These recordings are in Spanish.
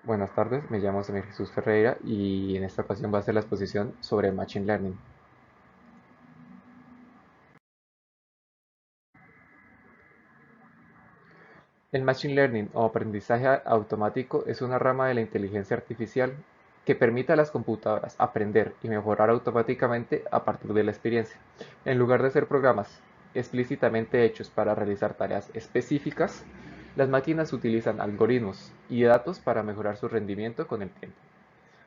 Buenas tardes, me llamo Samir Jesús Ferreira y en esta ocasión va a ser la exposición sobre Machine Learning. El Machine Learning o aprendizaje automático es una rama de la inteligencia artificial que permite a las computadoras aprender y mejorar automáticamente a partir de la experiencia. En lugar de ser programas explícitamente hechos para realizar tareas específicas, las máquinas utilizan algoritmos y datos para mejorar su rendimiento con el tiempo.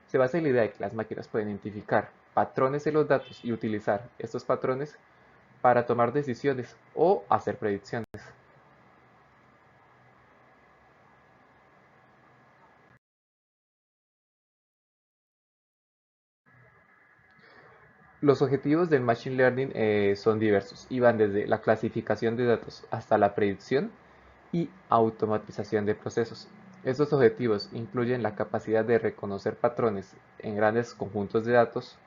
Se basa en la idea de que las máquinas pueden identificar patrones en los datos y utilizar estos patrones para tomar decisiones o hacer predicciones. Los objetivos del Machine Learning son diversos y van desde la clasificación de datos hasta la predicción y automatización de procesos. Estos objetivos incluyen la capacidad de reconocer patrones en grandes conjuntos de datos,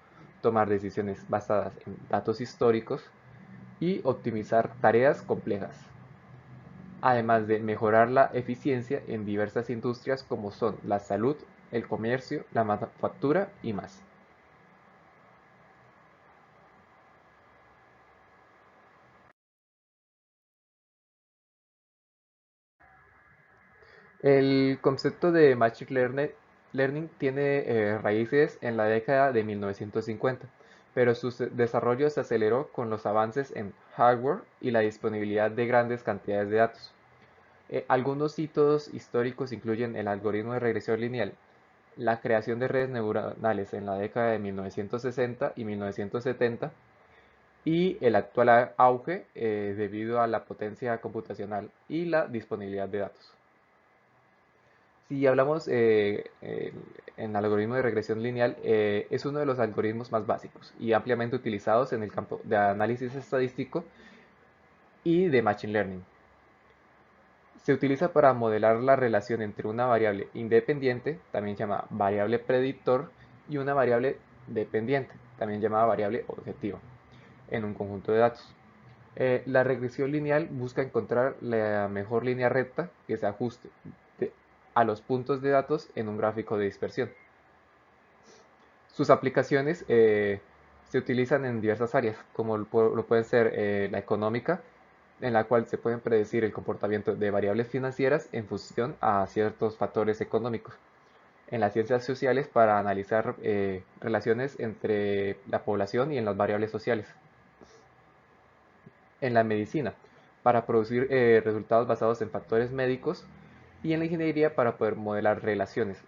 tomar decisiones basadas en datos históricos y optimizar tareas complejas, además de mejorar la eficiencia en diversas industrias como son la salud, el comercio, la manufactura y más. El concepto de Learning tiene raíces en la década de 1950, pero su desarrollo se aceleró con los avances en hardware y la disponibilidad de grandes cantidades de datos. Algunos hitos históricos incluyen el algoritmo de regresión lineal, la creación de redes neuronales en la década de 1960 y 1970, y el actual auge debido a la potencia computacional y la disponibilidad de datos. Si hablamos en el algoritmo de regresión lineal, es uno de los algoritmos más básicos y ampliamente utilizados en el campo de análisis estadístico y de Machine Learning. Se utiliza para modelar la relación entre una variable independiente, también llamada variable predictor, y una variable dependiente, también llamada variable objetiva, en un conjunto de datos. La regresión lineal busca encontrar la mejor línea recta que se ajuste de- a los puntos de datos en un gráfico de dispersión. Sus aplicaciones se utilizan en diversas áreas, como lo pueden ser la económica, en la cual se pueden predecir el comportamiento de variables financieras en función a ciertos factores económicos. En las ciencias sociales para analizar relaciones entre la población y en las variables sociales. En la medicina para producir resultados basados en factores médicos y en la ingeniería para poder modelar relaciones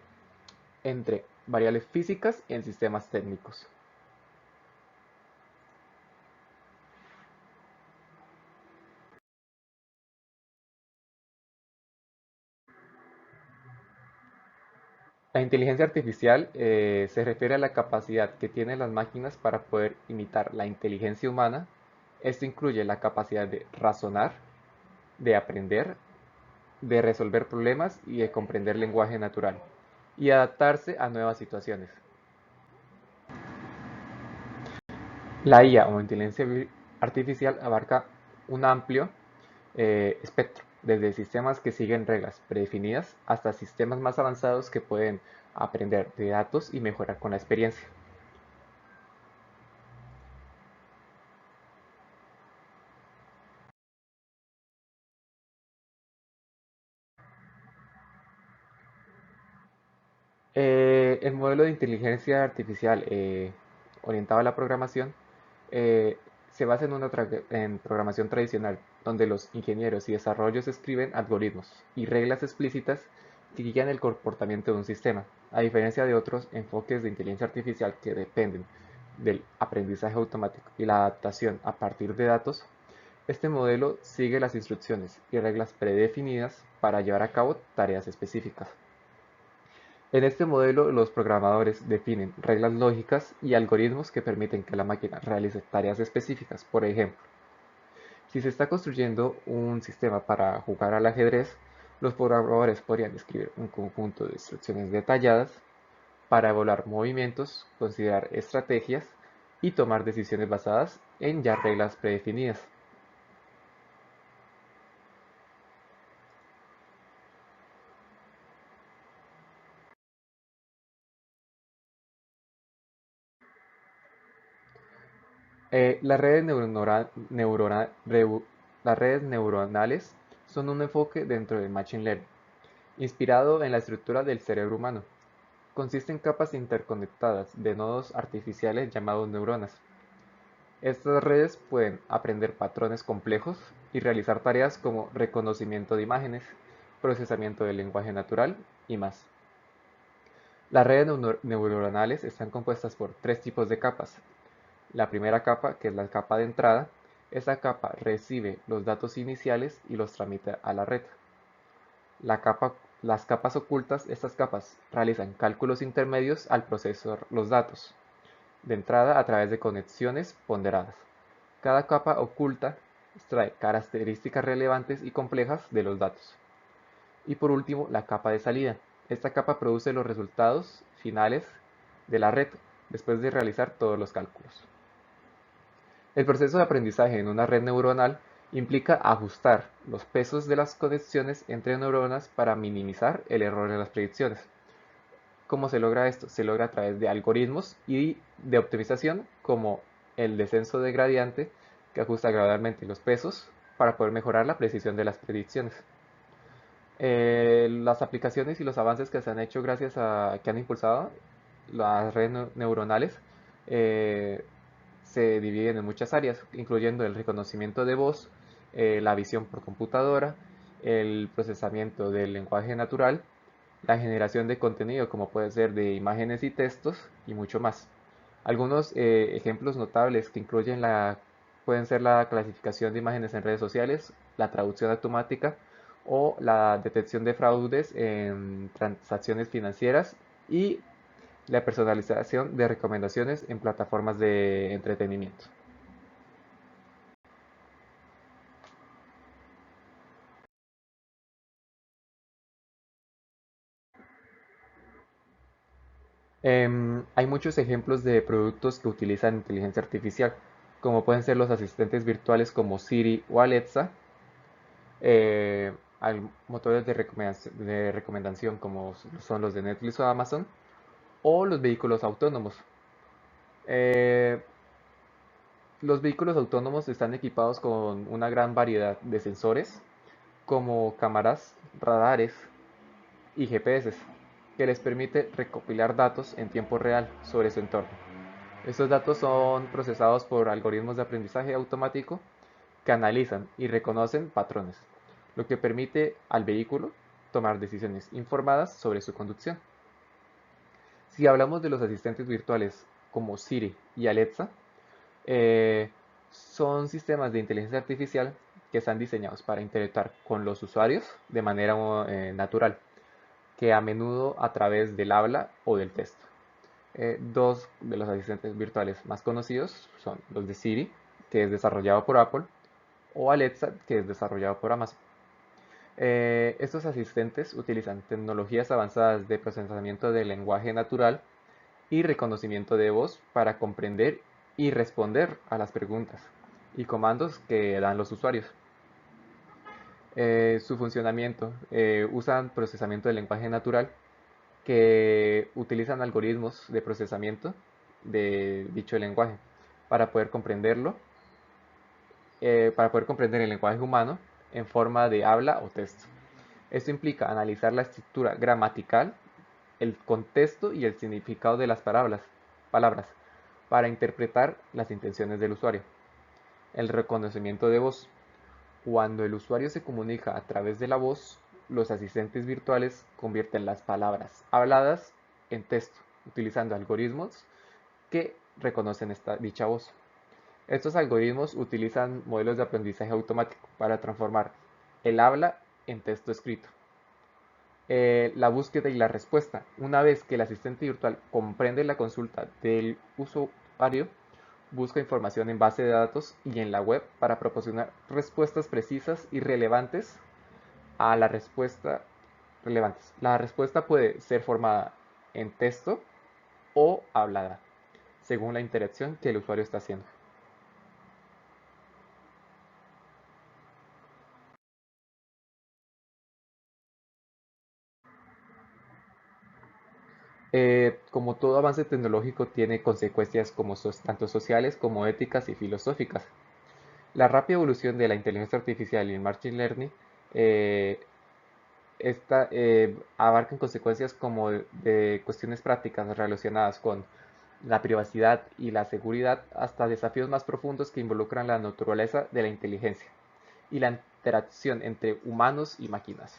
entre variables físicas en sistemas técnicos. La inteligencia artificial se refiere a la capacidad que tienen las máquinas para poder imitar la inteligencia humana. Esto incluye la capacidad de razonar, de aprender, de resolver problemas y de comprender lenguaje natural y adaptarse a nuevas situaciones. La IA o inteligencia artificial abarca un amplio espectro, desde sistemas que siguen reglas predefinidas hasta sistemas más avanzados que pueden aprender de datos y mejorar con la experiencia. El modelo de inteligencia artificial orientado a la programación eh, se basa en programación tradicional, donde los ingenieros y desarrollos escriben algoritmos y reglas explícitas que guían el comportamiento de un sistema. A diferencia de otros enfoques de inteligencia artificial que dependen del aprendizaje automático y la adaptación a partir de datos, este modelo sigue las instrucciones y reglas predefinidas para llevar a cabo tareas específicas. En este modelo, los programadores definen reglas lógicas y algoritmos que permiten que la máquina realice tareas específicas. Por ejemplo, si se está construyendo un sistema para jugar al ajedrez, los programadores podrían escribir un conjunto de instrucciones detalladas para evaluar movimientos, considerar estrategias y tomar decisiones basadas en ya reglas predefinidas. Las redes las redes neuronales son un enfoque dentro del Machine Learning, inspirado en la estructura del cerebro humano. Consiste en capas interconectadas de nodos artificiales llamados neuronas. Estas redes pueden aprender patrones complejos y realizar tareas como reconocimiento de imágenes, procesamiento del lenguaje natural y más. Las redes neuronales están compuestas por tres tipos de capas. La primera capa, que es la capa de entrada, esa capa recibe los datos iniciales y los tramita a la red. Las capas ocultas, estas capas realizan cálculos intermedios al procesar los datos, de entrada a través de conexiones ponderadas. Cada capa oculta extrae características relevantes y complejas de los datos. Y por último, la capa de salida. Esta capa produce los resultados finales de la red después de realizar todos los cálculos. El proceso de aprendizaje en una red neuronal implica ajustar los pesos de las conexiones entre neuronas para minimizar el error de las predicciones. ¿Cómo se logra esto? Se logra a través de algoritmos y de optimización como el descenso de gradiente que ajusta gradualmente los pesos para poder mejorar la precisión de las predicciones. Las aplicaciones y los avances que se han hecho gracias a que han impulsado las redes neuronales eh, se dividen en muchas áreas, incluyendo el reconocimiento de voz, la visión por computadora, el procesamiento del lenguaje natural, la generación de contenido como puede ser de imágenes y textos y mucho más. Algunos ejemplos notables que incluyen pueden ser la clasificación de imágenes en redes sociales, la traducción automática o la detección de fraudes en transacciones financieras y la personalización de recomendaciones en plataformas de entretenimiento. Hay muchos ejemplos de productos que utilizan inteligencia artificial, como pueden ser los asistentes virtuales como Siri o Alexa, eh, motores de recomendación como son los de Netflix o Amazon, o los vehículos autónomos. Eh, los vehículos autónomos están equipados con una gran variedad de sensores, como cámaras, radares y GPS, que les permite recopilar datos en tiempo real sobre su entorno. Estos datos son procesados por algoritmos de aprendizaje automático que analizan y reconocen patrones, lo que permite al vehículo tomar decisiones informadas sobre su conducción. Si hablamos de los asistentes virtuales como Siri y Alexa, eh, son sistemas de inteligencia artificial que están diseñados para interactuar con los usuarios de manera natural, que a menudo a través del habla o del texto. Dos de los asistentes virtuales más conocidos son los de Siri, que es desarrollado por Apple, o Alexa, que es desarrollado por Amazon. Estos asistentes utilizan tecnologías avanzadas de procesamiento del lenguaje natural y reconocimiento de voz para comprender y responder a las preguntas y comandos que dan los usuarios. Su funcionamiento usan procesamiento del lenguaje natural que utilizan algoritmos de procesamiento de dicho lenguaje para poder comprenderlo, para poder comprender el lenguaje humano en forma de habla o texto. Esto implica analizar la estructura gramatical, el contexto y el significado de las palabras para interpretar las intenciones del usuario. El reconocimiento de voz. Cuando el usuario se comunica a través de la voz, los asistentes virtuales convierten las palabras habladas en texto, utilizando algoritmos que reconocen dicha voz. Estos algoritmos utilizan modelos de aprendizaje automático para transformar el habla en texto escrito. La búsqueda y la respuesta. Una vez que el asistente virtual comprende la consulta del usuario, busca información en base de datos y en la web para proporcionar respuestas precisas y relevantes a la respuesta relevantes. La respuesta puede ser formada en texto o hablada, según la interacción que el usuario está haciendo. Como todo avance tecnológico tiene consecuencias como tanto sociales como éticas y filosóficas. La rápida evolución de la inteligencia artificial y el machine learning eh, abarcan consecuencias como de cuestiones prácticas relacionadas con la privacidad y la seguridad hasta desafíos más profundos que involucran la naturaleza de la inteligencia y la interacción entre humanos y máquinas.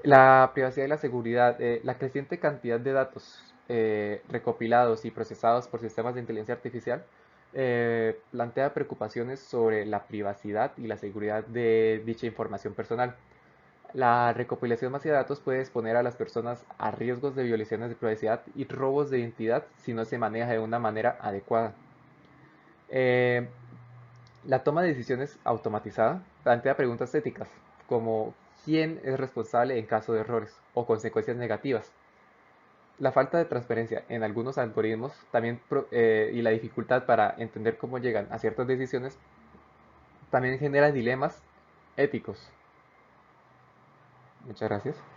La privacidad y la seguridad, la creciente cantidad de datos recopilados y procesados por sistemas de inteligencia artificial plantea preocupaciones sobre la privacidad y la seguridad de dicha información personal. La recopilación masiva de datos puede exponer a las personas a riesgos de violaciones de privacidad y robos de identidad si no se maneja de una manera adecuada. Eh, la toma de decisiones automatizada plantea preguntas éticas, como quién es responsable en caso de errores o consecuencias negativas. La falta de transparencia en algunos algoritmos también y la dificultad para entender cómo llegan a ciertas decisiones también genera dilemas éticos. Muchas gracias.